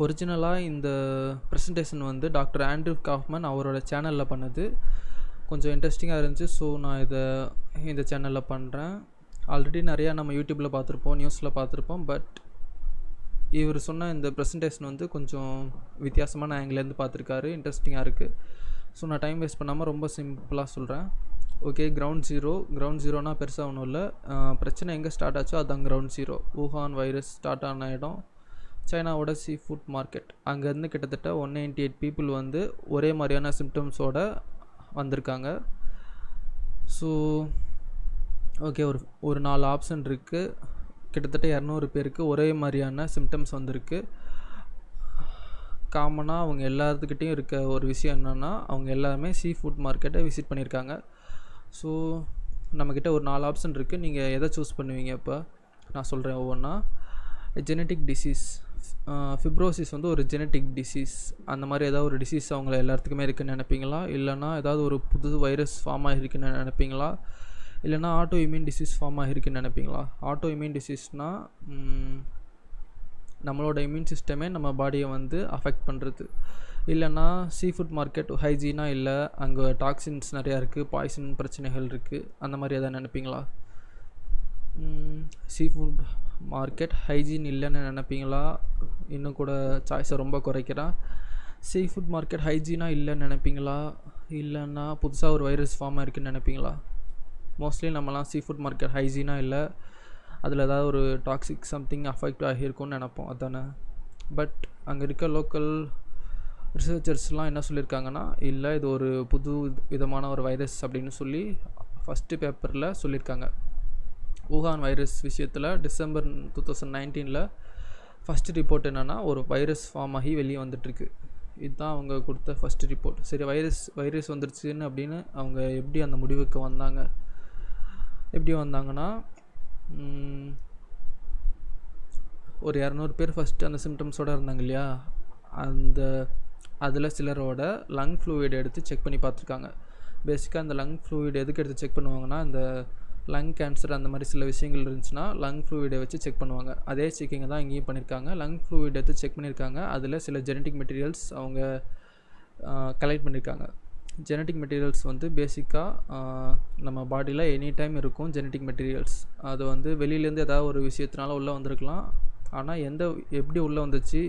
ஒரிஜினலாக இந்த ப்ரெசன்டேஷன் வந்து டாக்டர் ஆண்ட்ரூ காஃப்மன் அவரோட சேனலில் பண்ணது. கொஞ்சம் இன்ட்ரெஸ்டிங்காக இருந்துச்சு. ஸோ நான் இந்த சேனலில் பண்ணுறேன். ஆல்ரெடி நிறையா நம்ம யூடியூப்பில் பார்த்துருப்போம், நியூஸில் பார்த்துருப்போம். பட் இவர் சொன்ன இந்த ப்ரெசன்டேஷன் வந்து கொஞ்சம் வித்தியாசமான ஆங்கிலேருந்து பார்த்துருக்காரு. இன்ட்ரெஸ்டிங்காக இருக்குது. ஸோ நான் டைம் வேஸ்ட் பண்ணாமல் ரொம்ப சிம்பிளாக சொல்கிறேன். ஓகே, கிரவுண்ட் ஜீரோனா பெருசாக ஒன்றும் இல்லை. பிரச்சனை எங்கே ஸ்டார்ட் ஆச்சோ அதுதான் ground zero. Wuhan virus start ஆன இடம் சைனாவோட சீ ஃபுட் மார்க்கெட். அங்கேருந்து கிட்டத்தட்ட 198 பீப்புள் வந்து ஒரே மாதிரியான சிம்டம்ஸோட வந்திருக்காங்க. ஸோ ஓகே, ஒரு 4 ஆப்ஷன் இருக்குது. கிட்டத்தட்ட 200 பேருக்கு ஒரே மாதிரியான சிம்டம்ஸ் வந்திருக்கு. காமனாக அவங்க எல்லாத்துக்கிட்டையும் இருக்க ஒரு விஷயம் என்னென்னா, அவங்க எல்லாருமே சீ ஃபுட் மார்க்கெட்டை விசிட் பண்ணியிருக்காங்க. ஸோ நம்மக்கிட்ட ஒரு 4 ஆப்ஷன் இருக்குது. நீங்கள் எதை சூஸ் பண்ணுவீங்க? இப்போ நான் சொல்கிறேன் ஒவ்வொன்றா. ஜெனட்டிக் டிசீஸ், ஃபிப்ரோசிஸ் வந்து ஒரு ஜெனட்டிக் டிசீஸ். அந்த மாதிரி ஏதாவது ஒரு டிசீஸ் அவங்கள எல்லாத்துக்குமே இருக்குதுன்னு நினைப்பீங்களா? இல்லைனா ஏதாவது ஒரு புது வைரஸ் ஃபார்ம் ஆகிருக்குன்னு நினைப்பீங்களா? இல்லைனா ஆட்டோ இம்யூன் டிசீஸ் ஃபார்ம் ஆகிருக்குன்னு நினைப்பீங்களா? ஆட்டோ இம்யூன் டிசீஸ்னால் நம்மளோட இம்யூன் சிஸ்டமே நம்ம பாடியை வந்து அஃபெக்ட் பண்ணுறது. இல்லைனா சீ ஃபுட் மார்க்கெட் ஹைஜீனாக இல்லை, அங்கே டாக்ஸின்ஸ் நிறையா இருக்குது, பாய்சன் பிரச்சனைகள் இருக்குது, அந்த மாதிரி எதாவது நினைப்பீங்களா? சீ ஃபுட் மார்க்கெட் ஹைஜீன் இல்லைன்னு நினைப்பீங்களா? இன்னும் கூட சாய்ஸை ரொம்ப குறைக்கிறேன். சீ ஃபுட் மார்க்கெட் ஹைஜீனாக இல்லைன்னு நினைப்பீங்களா? இல்லைன்னா புதுசாக ஒரு வைரஸ் ஃபார்ம் ஆகிருக்குன்னு நினைப்பீங்களா? மோஸ்ட்லி நம்மலாம் சீ ஃபுட் மார்க்கெட் ஹைஜீனாக இல்லை, அதில் ஏதாவது ஒரு டாக்ஸிக் சம்திங் அஃபெக்ட் ஆகியிருக்கும்னு நினைப்போம், அதானே? பட் அங்கே இருக்க லோக்கல் ரிசர்ச்சர்ஸ்லாம் என்ன சொல்லியிருக்காங்கன்னா, இல்லை இது ஒரு புது விதமான ஒரு வைரஸ் அப்படின்னு சொல்லி ஃபஸ்ட்டு பேப்பரில் சொல்லியிருக்காங்க. வூஹான் வைரஸ் விஷயத்தில் டிசம்பர் 2019 ஃபஸ்ட்டு ரிப்போர்ட் என்னென்னா, ஒரு வைரஸ் ஃபார்ம் ஆகி வெளியே வந்துட்டுருக்கு. இதுதான் அவங்க கொடுத்த ஃபஸ்ட்டு ரிப்போர்ட். சரி, வைரஸ் வந்துருச்சுன்னு அப்படின்னு அவங்க எப்படி அந்த முடிவுக்கு வந்தாங்க? எப்படி வந்தாங்கன்னா, ஒரு 200 பேர் ஃபஸ்ட்டு அந்த சிம்டம்ஸோடு இருந்தாங்க இல்லையா, அதில் சிலரோட லங் ஃப்ளூயிட் எடுத்து செக் பண்ணி பார்த்துருக்காங்க. பேசிக்காக அந்த லங் ஃப்ளூயிட் எதுக்கு எடுத்து செக் பண்ணுவாங்கன்னா, இந்த லங் கேன்சர் அந்த மாதிரி சில விஷயங்கள் இருந்துச்சுன்னா லங் ஃப்ளூயிடை வச்சு செக் பண்ணுவாங்க. அதே செக்கிங்கை தான் இங்கேயும் பண்ணியிருக்காங்க. லங் ஃப்ளூயிட் எடுத்து செக் பண்ணியிருக்காங்க. அதில் சில ஜெனட்டிக் மெட்டீரியல்ஸ் அவங்க கலெக்ட் பண்ணியிருக்காங்க. ஜெனட்டிக் மெட்டீரியல்ஸ் வந்து பேசிக்காக நம்ம பாடியில் எனி டைம் இருக்கும். ஜெனட்டிக் மெட்டீரியல்ஸ் அது வந்து வெளியிலேருந்து ஏதாவது ஒரு விஷயத்தினால உள்ளே வந்திருக்கலாம். ஆனால் எப்படி உள்ளே வந்துச்சு,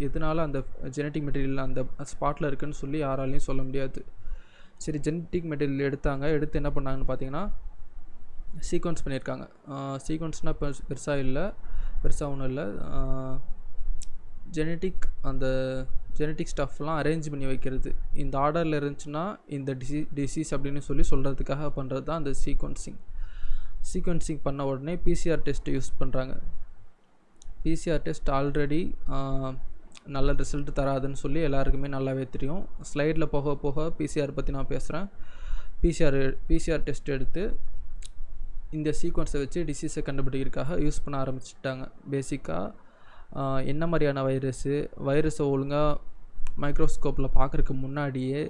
எதனால் அந்த ஜெனட்டிக் மெட்டீரியல் அந்த ஸ்பாட்டில் இருக்குதுன்னு சொல்லி யாராலையும் சொல்ல முடியாது. சரி, ஜெனட்டிக் மெட்டீரியல் எடுத்து என்ன பண்ணாங்கன்னு பார்த்தீங்கன்னா, சீக்வன்ஸ் பண்ணியிருக்காங்க. சீக்வன்ஸ்னால் இப்போ பெருசாக ஒன்றும் இல்லை. ஜெனட்டிக் ஸ்டஃப்லாம் அரேஞ்ச் பண்ணி வைக்கிறது. இந்த ஆர்டரில் இருந்துச்சுன்னா இந்த டிசீஸ் அப்படின்னு சொல்கிறதுக்காக பண்ணுறது தான் அந்த சீக்வன்சிங் பண்ண உடனே பிசிஆர் டெஸ்ட் யூஸ் பண்ணுறாங்க. பிசிஆர் டெஸ்ட் ஆல்ரெடி நல்ல ரிசல்ட் தராதுன்னு சொல்லி எல்லாருக்குமே நல்லாவே தெரியும். ஸ்லைடில் போக போக பிசிஆர் பற்றி நான் பேசுகிறேன். பிசிஆர் டெஸ்ட் எடுத்து இந்த சீக்வன்ஸை வச்சு டிசீஸை கண்டுபிடிக்கிறதுக்காக யூஸ் பண்ண ஆரம்பிச்சிட்டாங்க. பேசிக்காக என்ன மாதிரியான வைரஸை ஒழுங்காக மைக்ரோஸ்கோப்பில் பார்க்குறதுக்கு முன்னாடியே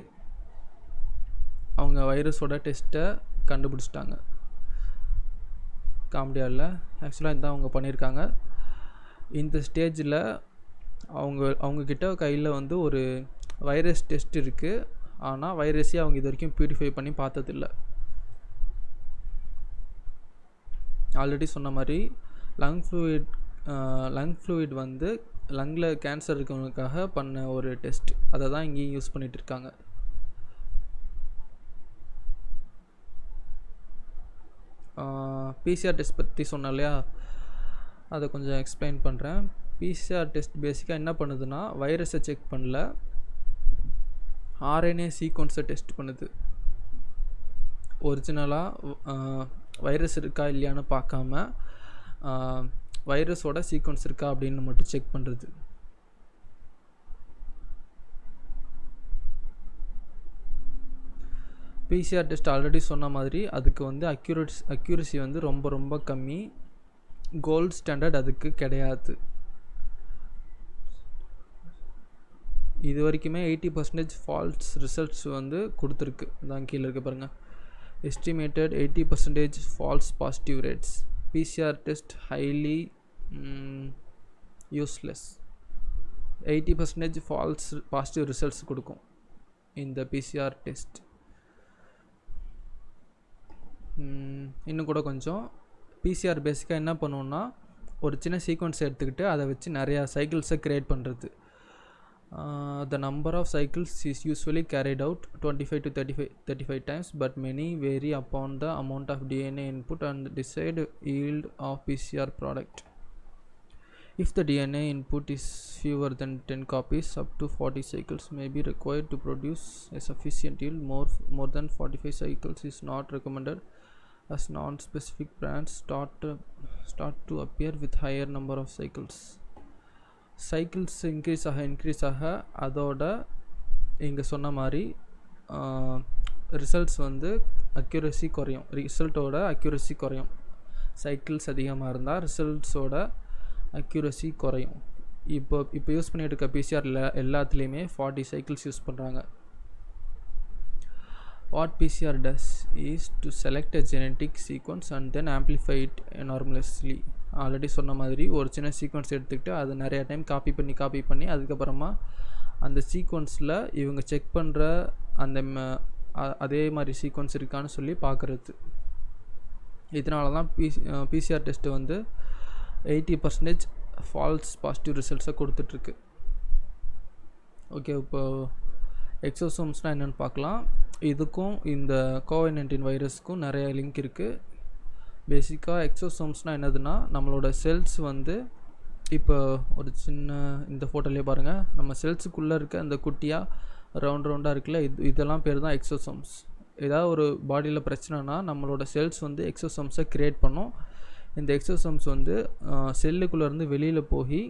அவங்க வைரஸோட டெஸ்ட்டை கண்டுபிடிச்சிட்டாங்க. காமெடியாக இல்லை, ஆக்சுவலாக இதுதான் அவங்க பண்ணியிருக்காங்க. இந்த ஸ்டேஜில் அவங்கக்கிட்ட கையில் வந்து ஒரு வைரஸ் டெஸ்ட் இருக்குது. ஆனால் வைரஸே அவங்க இது வரைக்கும் பியூரிஃபை பண்ணி பார்த்ததில்லை. ஆல்ரெடி சொன்ன மாதிரி லங் ஃப்ளூயிட் வந்து லங்கில் கேன்சர் இருக்கவங்களுக்காக பண்ண ஒரு டெஸ்ட். அதை தான் இங்கேயும் யூஸ் பண்ணிகிட்டு இருக்காங்க. பிசிஆர் டெஸ்ட் பற்றி சொன்னேன் இல்லையா, அதை கொஞ்சம் எக்ஸ்பிளைன் பண்ணுறேன். பிசிஆர் டெஸ்ட் பேசிக்காக என்ன பண்ணுதுன்னா, வைரஸை செக் பண்ணல, ஆர்என்ஏ சீக்வன்ஸை டெஸ்ட் பண்ணுது. ஒரிஜினலாக வைரஸ் இருக்கா இல்லையான்னு பார்க்காம வைரஸோட சீக்வன்ஸ் இருக்கா அப்படின்னு மட்டும் செக் பண்ணுறது. பிசிஆர் டெஸ்ட் ஆல்ரெடி சொன்ன மாதிரி அதுக்கு வந்து அக்யூரசி வந்து ரொம்ப ரொம்ப கம்மி. கோல்ட் ஸ்டாண்டர்ட் அதுக்கு கிடையாது. இது வரைக்குமே 80% ஃபால்ஸ் ரிசல்ட்ஸ் வந்து கொடுத்துருக்கு. தான் கீழே இருக்க பாருங்கள். Estimated 80% false positive rates. PCR test highly useless. 80% falls positive results கொடுக்கும் இந்த பிசிஆர் டெஸ்ட். இன்னும் கூட கொஞ்சம் பிசிஆர் பேசிக்காக என்ன பண்ணுவோன்னா ஒரு சின்ன சீக்வன்ஸ் எடுத்துக்கிட்டு அதை வச்சு நிறையா சைக்கிள்ஸை க்ரியேட் பண்ணுறது. The number of cycles is usually carried out 25 to 35 times, but many vary upon the amount of DNA input and desired yield of PCR product. If the DNA input is fewer than 10 copies, up to 40 cycles may be required to produce a sufficient yield. More than 45 cycles is not recommended, as non-specific brands start to appear with higher number of cycles. Cycles increase ஆக அதோட இங்கே சொன்ன மாதிரி results வந்து accuracy குறையும், ரிசல்ட்டோட accuracy குறையும். Cycles அதிகமாக இருந்தால் ரிசல்ட்ஸோட அக்யூரசி குறையும். இப்போ யூஸ் பண்ணிட்டு இருக்க பிசிஆரில் எல்லாத்துலேயுமே 40 சைக்கிள்ஸ் யூஸ் பண்ணுறாங்க. What PCR does is to select a genetic sequence and then amplify it enormously. Already சொன்ன மாதிரி ஒரு சின்ன சீக்வன்ஸ் எடுத்துக்கிட்டு அதை நிறையா டைம் காப்பி பண்ணி அதுக்கப்புறமா அந்த சீக்வன்ஸில் இவங்க செக் பண்ணுற அந்த அதே மாதிரி சீக்வன்ஸ் இருக்கான்னு சொல்லி பார்க்குறது. இதனால தான் பிசிஆர் டெஸ்ட்டு வந்து 80% ஃபால்ஸ் பாசிட்டிவ் ரிசல்ட்ஸை கொடுத்துட்ருக்கு. ஓகே, இப்போது எக்ஸோசோம்ஸ்னால் என்னென்னு பார்க்கலாம். இதுக்கும் இந்த COVID-19 வைரஸ்க்கும் நிறைய லிங்க் இருக்குது. பேசிக்காக எக்ஸோசோம்ஸ்னால் என்னதுன்னா நம்மளோட செல்ஸ் வந்து இப்போ ஒரு சின்ன இந்த ஃபோட்டோலேயே பாருங்கள், நம்ம செல்ஸுக்குள்ளே இருக்க அந்த குட்டியாக ரவுண்டாக இருக்குல்ல, இதெல்லாம் பேர் தான் எக்ஸோசோம்ஸ். ஏதாவது ஒரு பாடியில் பிரச்சனைனா நம்மளோட செல்ஸ் வந்து எக்ஸோசோம்ஸை க்ரியேட் பண்ணும். இந்த எக்ஸோசோம்ஸ் வந்து செல்லுக்குள்ளேருந்து வெளியில் போய்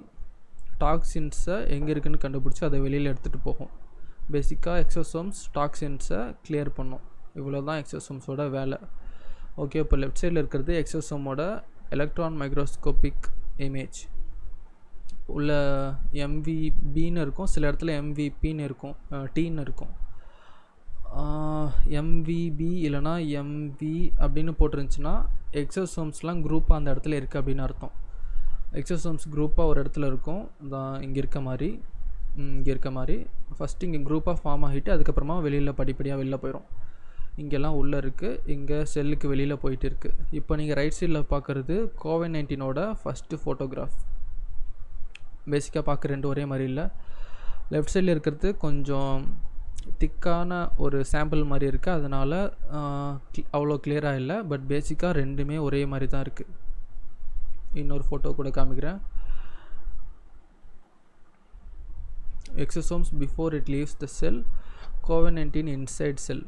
டாக்ஸின்ஸை எங்கே இருக்குதுன்னு கண்டுபிடிச்சி அதை வெளியில் எடுத்துகிட்டு போகும். பேசிக்காக எக்ஸோசோம்ஸ் டாக்ஸின்ஸை கிளியர் பண்ணும். இவ்வளோ தான் எக்ஸோசோம்ஸோட வேலை. ஓகே, இப்போ லெஃப்ட் சைடில் இருக்கிறது எக்ஸோசோமோட எலக்ட்ரான் மைக்ரோஸ்கோபிக் இமேஜ். உள்ள எம்விபின்னு இருக்கும், சில இடத்துல எம்விபின்னு இருக்கும், டீன்னு இருக்கும். எம்விபி இல்லைனா எம்வி அப்படின்னு போட்டிருந்துச்சுன்னா எக்ஸோசோம்ஸ்லாம் குரூப்பாக அந்த இடத்துல இருக்குது அப்படின்னு அர்த்தம். எக்ஸோசோம்ஸ் குரூப்பாக ஒரு இடத்துல இருக்கும், இங்கே இருக்க மாதிரி ஃபஸ்ட்டு இங்கே குரூப்பாக ஃபார்ம் ஆகிட்டு அதுக்கப்புறமா வெளியில் படிப்படியாக வெளில போயிடும். இங்கெல்லாம் உள்ளே இருக்குது, இங்கே செல்லுக்கு வெளியில் போயிட்டு இருக்குது. இப்போ நீங்கள் ரைட் சைடில் பார்க்குறது COVID-19ஓட ஃபஸ்ட்டு ஃபோட்டோகிராஃப். பேசிக்காக பார்க்க ரெண்டு ஒரே மாதிரி இல்லை. லெஃப்ட் சைடில் இருக்கிறது கொஞ்சம் திக்கான ஒரு சாம்பிள் மாதிரி இருக்குது, அதனால் அவ்வளோ கிளியராக இல்லை. பட் பேசிக்காக ரெண்டுமே ஒரே மாதிரி தான் இருக்குது. இன்னொரு ஃபோட்டோ கூட காமிக்கிறேன். Exosomes before it leaves the cell, COVID-19 inside cell.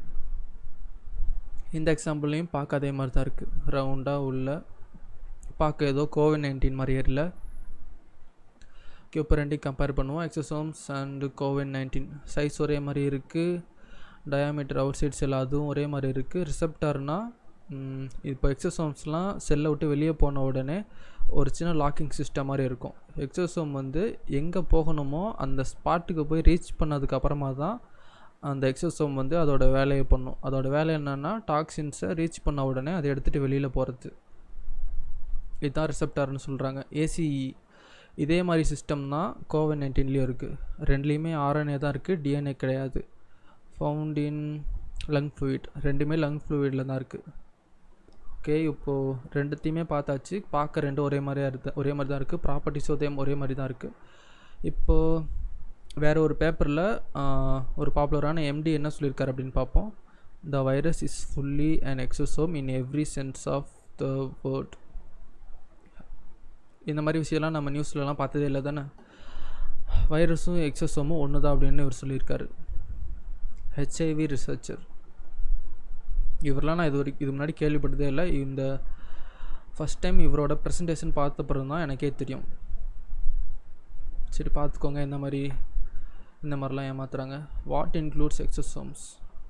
இந்த எக்ஸாம்பிள்லையும் பார்க்க அதே மாதிரி தான் இருக்குது, ரவுண்டாக உள்ள பார்க்க ஏதோ COVID-19 மாதிரியே இல்லை. இப்போ ரெண்டையும் கம்பேர் பண்ணுவோம். எக்ஸோசோம்ஸ் அண்ட் COVID-19 சைஸ் ஒரே மாதிரி இருக்குது, டயாமீட்டர் அவுட் சைட் செல் அதுவும் ஒரே மாதிரி இருக்குது. ரிசப்டார்னால் இப்போ எக்ஸோசோம்ஸ்லாம் செல்லை விட்டு வெளியே போன உடனே ஒரு சின்ன லாக்கிங் சிஸ்டம் மாதிரி இருக்கும். எக்ஸோசோம் வந்து எங்கே போகணுமோ அந்த ஸ்பாட்டுக்கு போய் ரீச் பண்ணதுக்கப்புறமா தான் அந்த எக்ஸோசோம் வந்து அதோட வேலையை பண்ணும். அதோட வேலை என்னென்னா டாக்ஸின்ஸை ரீச் பண்ண உடனே அதை எடுத்துகிட்டு வெளியில் போகிறது. இதுதான் ரிசப்டார்னு சொல்கிறாங்க. ACE இதே மாதிரி சிஸ்டம் தான் COVID-19லேயும் இருக்குது. ரெண்டுலேயுமே RNA தான் இருக்குது, DNA கிடையாது. ஃபவுண்ட் இன் லங் ஃப்ளூயிட், ரெண்டுமே லங் ஃப்ளூயிடில் தான் இருக்குது. ஓகே, இப்போது ரெண்டுத்தையுமே பார்த்தாச்சு. பார்க்க ரெண்டும் ஒரே மாதிரி தான் இருக்குது, ப்ராப்பர்ட்டிஸும் ஒரே மாதிரி தான் இருக்குது. இப்போது வேறு ஒரு பேப்பரில் ஒரு பாப்புலரான MD என்ன சொல்லியிருக்காரு அப்படின்னு பார்ப்போம். The virus is fully an exosome in every sense of the word. இந்த மாதிரி விஷயம்லாம் நம்ம நியூஸ்லலாம் பார்த்ததே இல்லை தானே. வைரஸும் எக்ஸோசோமும் ஒன்று தான் அப்படின்னு இவர் சொல்லியிருக்காரு. HIV researcher. இவரெலாம் நான் இது முன்னாடி கேள்விப்பட்டதே இல்லை. இந்த ஃபஸ்ட் டைம் இவரோட ப்ரெசன்டேஷன் பார்த்த பிறகு தான் எனக்கே தெரியும். சரி, பார்த்துக்கோங்க இந்த மாதிரிலாம் ஏமாத்துறாங்க. What includes exosomes?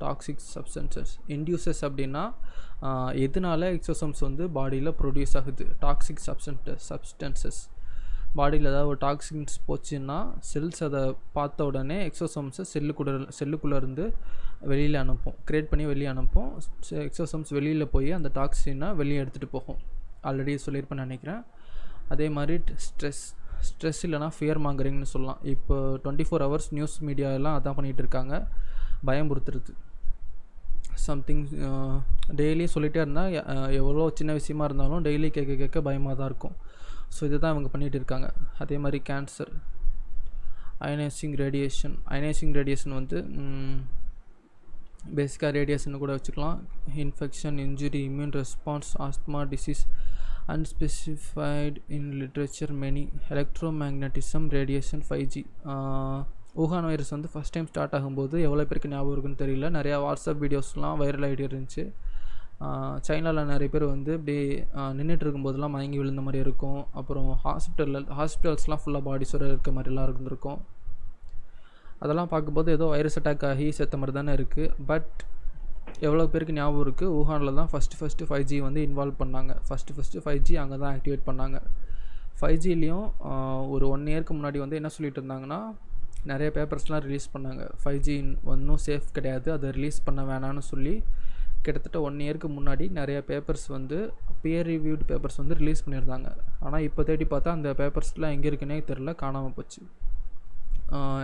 Toxic substances induces அப்படின்னா எதனால எக்ஸோசோம்ஸ் வந்து பாடியில் ப்ரொடியூஸ் ஆகுது? டாக்ஸிக் சப்ஸ்டன்சஸ் பாடியில் ஏதாவது ஒரு டாக்ஸின்ஸ் போச்சுன்னா செல்ஸ் அதை பார்த்த உடனே எக்ஸோசோம்ஸை செல்லுக்குள்ளே இருந்து வெளியில் அனுப்பும், க்ரியேட் பண்ணி வெளியே அனுப்பும். எக்ஸோசோம்ஸ் வெளியில் போய் அந்த டாக்ஸினை வெளியே எடுத்துகிட்டு போகும். ஆல்ரெடி சொல்லியிருப்பேன்னு நினைக்கிறேன். அதே மாதிரி ஸ்ட்ரெஸ் இல்லைனா ஃபியர் மாங்கரிங்னு சொல்லலாம். இப்போ 24 ஹவர்ஸ் நியூஸ் மீடியா எல்லாம் அதான் பண்ணிகிட்டு இருக்காங்க, பயம்புறுத்துறது. சம்திங் டெய்லி சொல்லிகிட்டே இருந்தால் எவ்வளோ சின்ன விஷயமா இருந்தாலும் டெய்லி கேட்க கேட்க பயமாக தான் இருக்கும். ஸோ இதுதான் இவங்க பண்ணிகிட்டு இருக்காங்க. அதே மாதிரி கேன்சர், அயனைசிங் ரேடியேஷன் வந்து பேசிக்காக ரேடியேஷன் கூட வச்சுக்கலாம். Infection, injury, immune response, asthma disease, unspecified in literature many. Electromagnetism radiation, 5G. Wuhan virus வந்து ஃபஸ்ட் டைம் ஸ்டார்ட் ஆகும்போது எவ்வளோ பேருக்கு ஞாபகம் இருக்குன்னு தெரியல, நிறையா வாட்ஸ்அப் வீடியோஸ்லாம் வைரல் ஆகிட்டு இருந்துச்சு. சைனாவில் நிறைய பேர் வந்து இப்படி நின்றுட்டு இருக்கும்போதெல்லாம் மயங்கி விழுந்த மாதிரி இருக்கும். அப்புறம் ஹாஸ்பிட்டல்ஸ்லாம் ஃபுல்லாக பாடிஸோட இருக்க மாதிரிலாம் இருந்திருக்கும். அதெல்லாம் பார்க்கும்போது ஏதோ வைரஸ் அட்டாக் ஆகி செத்த மாதிரி தானே இருக்குது. பட் எவ்வளோ பேருக்கு ஞாபகம் இருக்குது, ஊஹானில் தான் ஃபஸ்ட்டு 5G வந்து இன்வால்வ் பண்ணாங்க. ஃபஸ்ட்டு 5G அங்கே தான் ஆக்டிவேட் பண்ணாங்க. 5Gலேயும் ஒரு 1 இயருக்கு முன்னாடி வந்து என்ன சொல்லிட்டு இருந்தாங்கன்னா, நிறைய பேப்பர்ஸ்லாம் ரிலீஸ் பண்ணாங்க. 5G ஒன்றும் சேஃப் கிடையாது, அதை ரிலீஸ் பண்ண வேணான்னு சொல்லி கிட்டத்தட்ட 1 இயருக்கு முன்னாடி நிறைய பேப்பர்ஸ் வந்து பியர் ரிவ்யூட் பேப்பர்ஸ் வந்து ரிலீஸ் பண்ணியிருந்தாங்க. ஆனால் இப்போ தேடி பார்த்தா அந்த பேப்பர்ஸ்லாம் எங்கே இருக்குன்னே தெரில, காணாமல் போச்சு.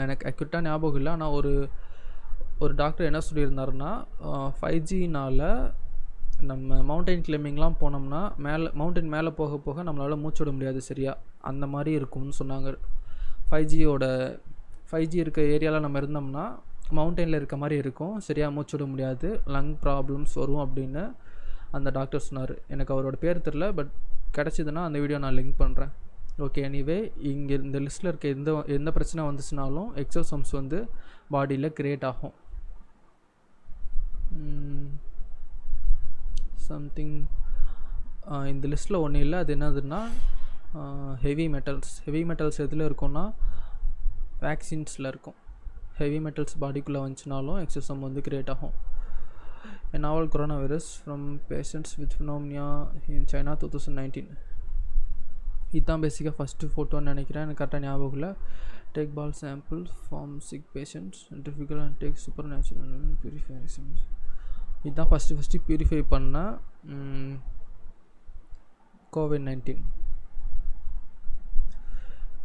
எனக்கு அக்யூட்டாக ஞாபகம் இல்லை. ஆனால் ஒரு டாக்டர் என்ன சொல்லியிருந்தாருன்னா, 5Gனால் நம்ம மவுண்டைன் கிளைம்பிங்லாம் போனோம்னா மவுண்டைன் மேலே போக போக நம்மளால் மூச்சு விட முடியாது, சரியா அந்த மாதிரி இருக்கும்னு சொன்னாங்க. 5G இருக்க ஏரியாவில் நம்ம இருந்தோம்னா மவுண்டெயினில் இருக்க மாதிரி இருக்கும், சரியாக மூச்சு விட முடியாது, லங் ப்ராப்ளம்ஸ் வரும் அப்படின்னு அந்த டாக்டர் சொன்னார். எனக்கு அவரோட பேர் தெரில, பட் கிடச்சிதுன்னா அந்த வீடியோ நான் லிங்க் பண்ணுறேன். ஓகே, எனிவே இங்கே இந்த லிஸ்ட்டில் இருக்க எந்த பிரச்சனை வந்துச்சுனாலும் எக்ஸோசோம்ஸ் வந்து பாடியில் க்ரியேட் ஆகும். சம்திங் இந்த லிஸ்ட்டில் ஒன்றும் இல்லை. அது என்னதுன்னா ஹெவி மெட்டல்ஸ் எதில் இருக்கும்னா வேக்சின்ஸில் இருக்கும். ஹெவி மெட்டல்ஸ் பாடிக்குள்ளே வந்துச்சுனாலும் எக்ஸோசோம் வந்து க்ரியேட் ஆகும். A novel coronavirus from patients with pneumonia in China 2019. இதுதான் பேசிக்காக ஃபஸ்ட்டு ஃபோட்டோன்னு நினைக்கிறேன், எனக்கு கரெக்டாக ஞாபகம் இல்லை. டேக் பால் sample from sick patients, centrifugal and take super natural purify. இதுதான் ஃபஸ்ட்டு பியூரிஃபை பண்ண COVID-19.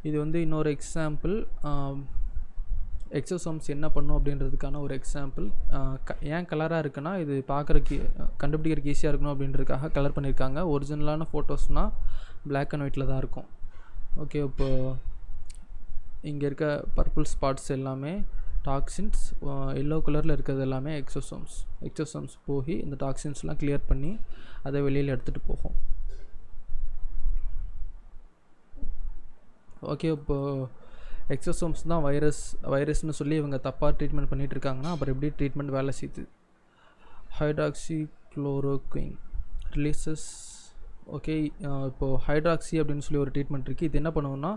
இது வந்து இன்னொரு எக்ஸாம்பிள். எக்ஸோசோம்ஸ் என்ன பண்ணும் அப்படின்றதுக்கான ஒரு எக்ஸாம்பிள். ஏன் கலராக இருக்குன்னா, இது பார்க்குறக்கு கண்டுபிடிக்கிறதுக்கு ஈஸியாக இருக்கணும் அப்படின்றதுக்காக கலர் பண்ணியிருக்காங்க. ஒரிஜினலான ஃபோட்டோஸ்னால் பிளாக் அண்ட் ஒயிட்டில் தான் இருக்கும். ஓகே, இப்போது இங்கே இருக்க பர்பிள் ஸ்பாட்ஸ் எல்லாமே டாக்ஸின்ஸ், எல்லோ கலரில் இருக்கிறது எல்லாமே எக்ஸோசோம்ஸ் போய் இந்த டாக்ஸின்ஸ்லாம் கிளியர் பண்ணி அதை வெளியில் எடுத்துகிட்டு போகும். ஓகே, இப்போது எக்ஸோசோம்ஸ் தான் வைரஸ்னு சொல்லி இவங்க தப்பாக ட்ரீட்மெண்ட் பண்ணிகிட்டு இருக்காங்கன்னா, அப்புறம் எப்படி ட்ரீட்மெண்ட் வேலை செய்யுது? Hydroxychloroquine releases. ஓகே, இப்போது ஹைட்ராக்சி அப்படின்னு சொல்லி ஒரு ட்ரீட்மெண்ட் இருக்குது. இது என்ன பண்ணுவோம்னா,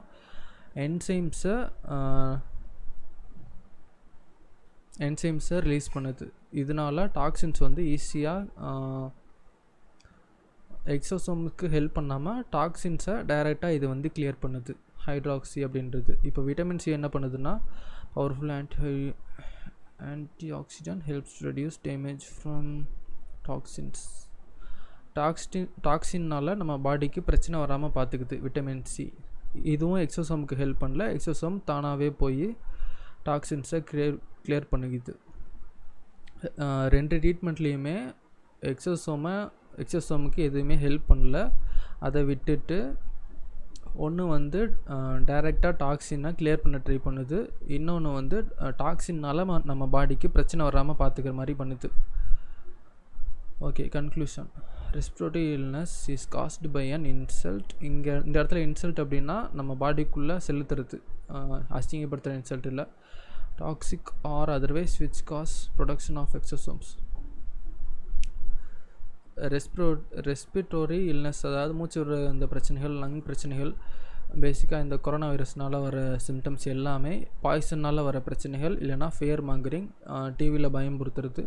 என்சைம்ஸை ரிலீஸ் பண்ணுது. இதனால டாக்ஸின்ஸ் வந்து ஈஸியாக எக்ஸோசோமுக்கு ஹெல்ப் பண்ணாமல் டாக்ஸின்ஸை டைரெக்டாக இது வந்து கிளியர் பண்ணுது, ஹைட்ராக்சி அப்படின்றது. இப்போ விட்டமின் சி என்ன பண்ணுதுன்னா, powerful anti oxidant helps reduce damage from toxins. டாக்ஸின்னால் நம்ம பாடிக்கு பிரச்சனை வராமல் பார்த்துக்குது விட்டமின் சி. இதுவும் எக்ஸோசோமுக்கு ஹெல்ப் பண்ணல, எக்ஸோசோம் தானாகவே போய் டாக்ஸின்ஸை கிளியர் பண்ணுது. 2 ட்ரீட்மெண்ட்லேயுமே எக்ஸோசோமுக்கு எதுவுமே ஹெல்ப் பண்ணல. அதை விட்டுட்டு ஒன்று வந்து டைரெக்டாக டாக்ஸினை கிளியர் பண்ண ட்ரை பண்ணுது, இன்னொன்று வந்து டாக்ஸின்னால் நம்ம பாடிக்கு பிரச்சனை வராமல் பார்த்துக்கிற மாதிரி பண்ணுது. Okay, conclusion. Respiratory illness is caused by an insult. இந்த இடத்துல இன்சல்ட் அப்படின்னா நம்ம பாடிக்குள்ளே செலுத்துறது, அசிங்கப்படுத்துகிற இன்சல்ட் இல்லை. Toxic or otherwise which cause production of exosomes. Respiratory illness, அதாவது மூச்சு விடுற அந்த பிரச்சனைகள், லங் பிரச்சனைகள், பேசிக்காக இந்த கொரோனா வைரஸ்னால் வர சிம்டம்ஸ் எல்லாமே பாய்சன்னால் வர பிரச்சனைகள், இல்லைனா ஃபியர் மாங்கரிங், டிவியில் பயம்புறுத்துறது.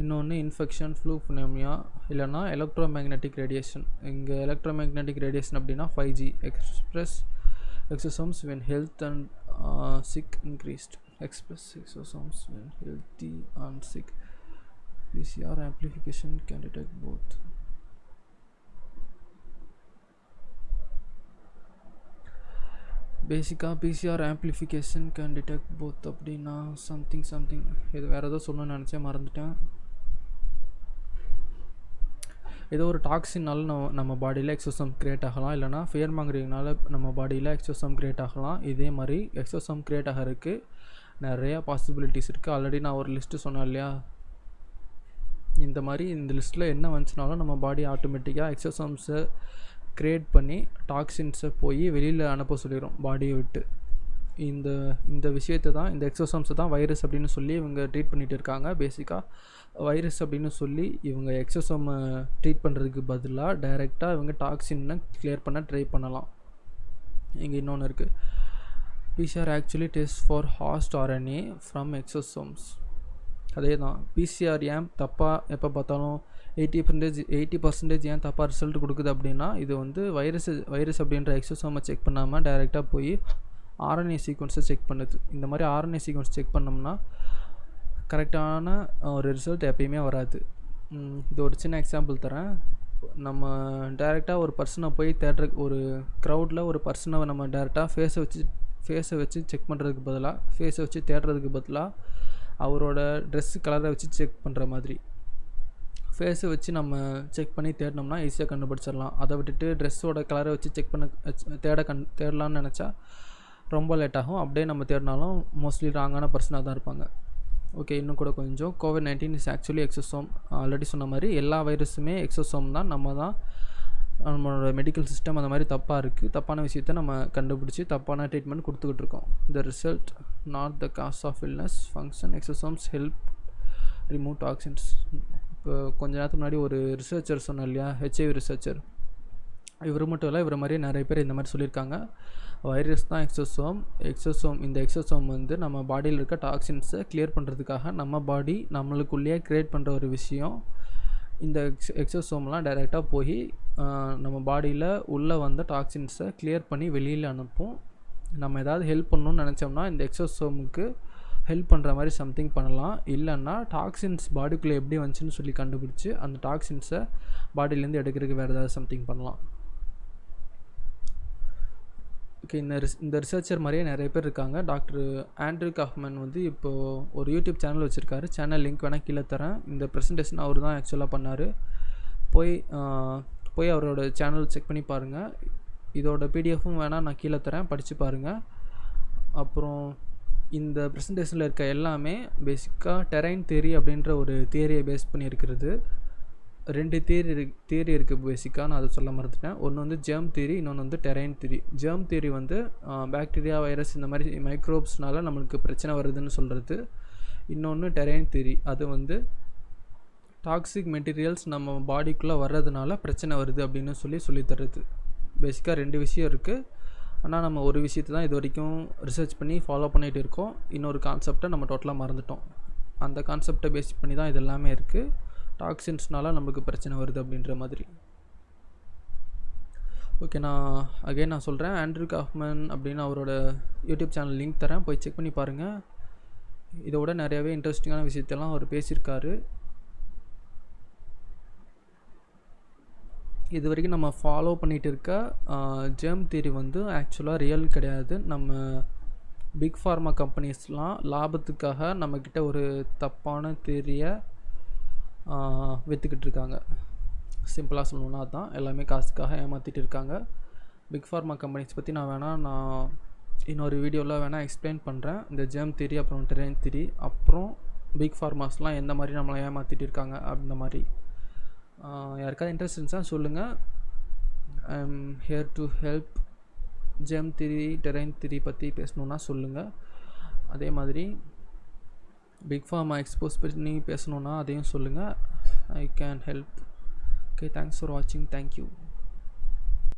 இன்னொன்று இன்ஃபெக்ஷன், ஃப்ளூ, நியூமோனியா, இல்லைனா எலக்ட்ரோமேக்னெட்டிக் ரேடியேஷன். இங்கே எலக்ட்ரோமேக்னெட்டிக் ரேடியேஷன் அப்படின்னா 5G express exosomes when health and sick increased. Express exosomes when healthy and sick. PCR amplification can detect both. பேசிக்காக PCR amplification can detect both அப்படின்னா something இது வேறு ஏதோ சொல்லணும்னு நினச்சேன், மறந்துட்டேன். ஏதோ ஒரு டாக்ஸினால் நம்ம பாடியில் எக்ஸோசோம் க்ரியேட் ஆகலாம், இல்லைனா ஃபியர் மாங்கரிங்னால நம்ம பாடியில் எக்ஸோசோம் க்ரியேட் ஆகலாம். இதே மாதிரி எக்ஸோசோம் க்ரியேட் ஆகிறதுக்கு நிறையா பாசிபிலிட்டிஸ் இருக்குது. ஆல்ரெடி நான் ஒரு லிஸ்ட்டு சொன்னேன் இல்லையா, இந்த மாதிரி இந்த லிஸ்ட்டில் என்ன வந்துச்சுனாலும் நம்ம பாடி ஆட்டோமேட்டிக்காக எக்ஸோசோம்ஸை க்ரியேட் பண்ணி டாக்ஸின்ஸை போய் வெளியில் அனுப்ப சொல்லிடும் பாடியை விட்டு. இந்த விஷயத்தை தான், இந்த எக்ஸோசோம்ஸை தான் வைரஸ் அப்படின்னு சொல்லி இவங்க ட்ரீட் பண்ணிகிட்டு இருக்காங்க. பேசிக்காக வைரஸ் அப்படின்னு சொல்லி இவங்க எக்ஸோசோமை ட்ரீட் பண்ணுறதுக்கு பதிலாக டைரெக்டாக இவங்க டாக்ஸினை கிளியர் பண்ண ட்ரை பண்ணலாம். இங்கே இன்னொன்று இருக்குது, PCR actually test for host RNA from exosomes. அதே தான் பிசிஆர் ஏன் தப்பாக எப்போ பார்த்தாலும் 80% ஏன் தப்பாக ரிசல்ட் கொடுக்குது அப்படின்னா, இது வந்து வைரஸ் அப்படின்ற எக்ஸோசோமை செக் பண்ணாமல் டைரெக்டாக போய் ஆர்என்ஏ சீக்வன்ஸை செக் பண்ணுது. இந்த மாதிரி ஆர்என்ஏ சீக்வன்ஸ் செக் பண்ணோம்னா கரெக்டான ஒரு ரிசல்ட் எப்பயுமே வராது. இது ஒரு சின்ன எக்ஸாம்பிள் தரேன். நம்ம டைரெக்டாக ஒரு பர்சனை போய் தேடுற, ஒரு க்ரௌடில் ஒரு பர்சனை நம்ம டைரெக்டாக ஃபேஸை வச்சு செக் பண்ணுறதுக்கு பதிலாக, ஃபேஸை வச்சு தேடுறதுக்கு பதிலாக அவரோட ட்ரெஸ்ஸு கலரை வச்சு செக் பண்ணுற மாதிரி ஃபேஸை வச்சு நம்ம செக் பண்ணி தேடினோம்னா ஈஸியாக கண்டுபிடிச்சிடலாம். அதை விட்டுட்டு ட்ரெஸ்ஸோட கலரை வச்சு செக் பண்ண தேடலான்னு நினச்சா ரொம்ப லேட் ஆகும். அப்படியே நம்ம தேடினாலும் மோஸ்ட்லி ராங்கான பர்சனாக தான் இருப்பாங்க. ஓகே, இன்னும் கூட கொஞ்சம் COVID-19 இஸ் ஆக்சுவலி எக்ஸோசோம். ஆல்ரெடி சொன்ன மாதிரி எல்லா வைரஸுமே எக்ஸோசோம் தான். நம்மளோட மெடிக்கல் சிஸ்டம் அந்த மாதிரி தப்பான விஷயத்தை நம்ம கண்டுபிடிச்சி தப்பான ட்ரீட்மெண்ட் கொடுத்துக்கிட்டு இருக்கோம். The result not the cause of illness function exosomes help remove toxins. இப்போ கொஞ்ச நேரத்துக்கு முன்னாடி ஒரு ரிசர்ச்சர் சொன்னேன் இல்லையா, HIV ரிசர்ச்சர், இவர் மட்டும் இல்லை, இவர் மாதிரியே நிறைய பேர் இந்த மாதிரி சொல்லியிருக்காங்க. வைரஸ் தான் எக்ஸோசோம். இந்த எக்ஸோசோம் வந்து நம்ம பாடியில் இருக்க டாக்ஸின்ஸை கிளியர் பண்ணுறதுக்காக நம்ம பாடி நம்மளுக்குள்ளேயே க்ரியேட் பண்ணுற ஒரு விஷயம். இந்த எக்ஸோசோம்லாம் டைரெக்டாக போய் நம்ம பாடியில் உள்ளே வந்த டாக்ஸின்ஸை கிளியர் பண்ணி வெளியில் அனுப்பும். நம்ம ஏதாவது ஹெல்ப் பண்ணணும்னு நினச்சோம்னா இந்த எக்ஸோசோமுக்கு ஹெல்ப் பண்ணுற மாதிரி சம்திங் பண்ணலாம். இல்லைன்னா டாக்ஸின்ஸ் பாடிக்குள்ளே எப்படி வந்துச்சுன்னு சொல்லி கண்டுபிடிச்சி அந்த டாக்ஸின்ஸை பாடியிலேருந்து எடுக்கிறதுக்கு வேறு ஏதாவது சம்திங் பண்ணலாம். ஓகே, இந்த ரிசர்ச்சர் மாதிரியே நிறைய பேர் இருக்காங்க. டாக்டர் ஆண்ட்ரூ காஃப்மேன் வந்து இப்போது ஒரு யூடியூப் சேனல் வச்சுருக்காரு. சேனல் லிங்க் வேணால் கீழே தரேன். இந்த ப்ரெசன்டேஷன் அவர் தான் ஆக்சுவலாக பண்ணார். போய் அவரோட சேனல் செக் பண்ணி பாருங்கள். இதோட பிடிஎஃப்பும் வேணால் நான் கீழே தரேன், படித்து பாருங்கள். அப்புறம் இந்த ப்ரெசன்டேஷனில் இருக்க எல்லாமே பேசிக்காக டெரைன் தியரி அப்படின்ற ஒரு தியரியை பேஸ் பண்ணி இருக்கிறது. 2 தியரி இருக்குது பேசிக்காக. நான் அதை சொல்ல மறந்துட்டேன். ஒன்று வந்து ஜெர்ம் தியரி, இன்னொன்று வந்து டெரைன் தியரி. ஜெர்ம் தியரி வந்து பாக்டீரியா, வைரஸ் இந்த மாதிரி மைக்ரோப்ஸ்னால நம்மளுக்கு பிரச்சனை வருதுன்னு சொல்கிறது. இன்னொன்று டெரைன் தியரி, அது வந்து டாக்ஸிக் மெட்டீரியல்ஸ் நம்ம பாடிக்குள்ளே வர்றதுனால பிரச்சனை வருது அப்படின்னு சொல்லி தருது. பேசிக்காக 2 விஷயம் இருக்குது. ஆனால் நம்ம ஒரு விஷயத்தை தான் இது வரைக்கும் ரிசர்ச் பண்ணி ஃபாலோ பண்ணிகிட்டு இருக்கோம். இன்னொரு கான்செப்டை நம்ம டோட்டலாக மறந்துட்டோம். அந்த கான்செப்டை பேஸ் பண்ணி தான் இது எல்லாமே இருக்குது. டாக்ஸின்ஸ்னால நம்மளுக்கு பிரச்சனை வருது அப்படின்ற மாதிரி. ஓகே, நான் சொல்கிறேன். ஆண்ட்ரூ காஃப்மேன் அப்படின்னு அவரோட யூடியூப் சேனல் லிங்க் தரேன், போய் செக் பண்ணி பாருங்கள். இதோட நிறையவே இன்ட்ரெஸ்டிங்கான விஷயத்தெல்லாம் அவர் பேசியிருக்காரு. இது வரைக்கும் நம்ம ஃபாலோ பண்ணிகிட்டு இருக்க ஜெர்ம் தியரி வந்து ஆக்சுவலாக ரியல் கிடையாது. நம்ம பிக் ஃபார்மா கம்பெனிஸ்லாம் லாபத்துக்காக நம்மக்கிட்ட ஒரு தப்பான தியரியை விற்றுக்கிட்டு இருக்காங்க. சிம்பிளாக சொல்லணுன்னா அதுதான், எல்லாமே காசுக்காக ஏமாற்றிட்டு இருக்காங்க. பிக் ஃபார்மா கம்பெனிஸ் பற்றி நான் இன்னொரு வீடியோவில் எக்ஸ்பிளைன் பண்ணுறேன். இந்த ஜெர்ம் தியரி, அப்புறம் டெரைன் தியரி, அப்புறம் பிக் ஃபார்மாஸ்லாம் எந்த மாதிரி நம்மளை ஏமாற்றிட்டு இருக்காங்க அந்த மாதிரி. யாருக்காவது இன்ட்ரெஸ்ட் இருந்துச்சா சொல்லுங்கள். I am here to help. Germ theory, terrain theory பற்றி பேசணுன்னா சொல்லுங்கள். அதே மாதிரி பிக் ஃபார்மா எக்ஸ்போஸ் பண்ணி பேசணுன்னா அதையும் சொல்லுங்கள். I can help. Okay, thanks for வாட்சிங். தேங்க்யூ.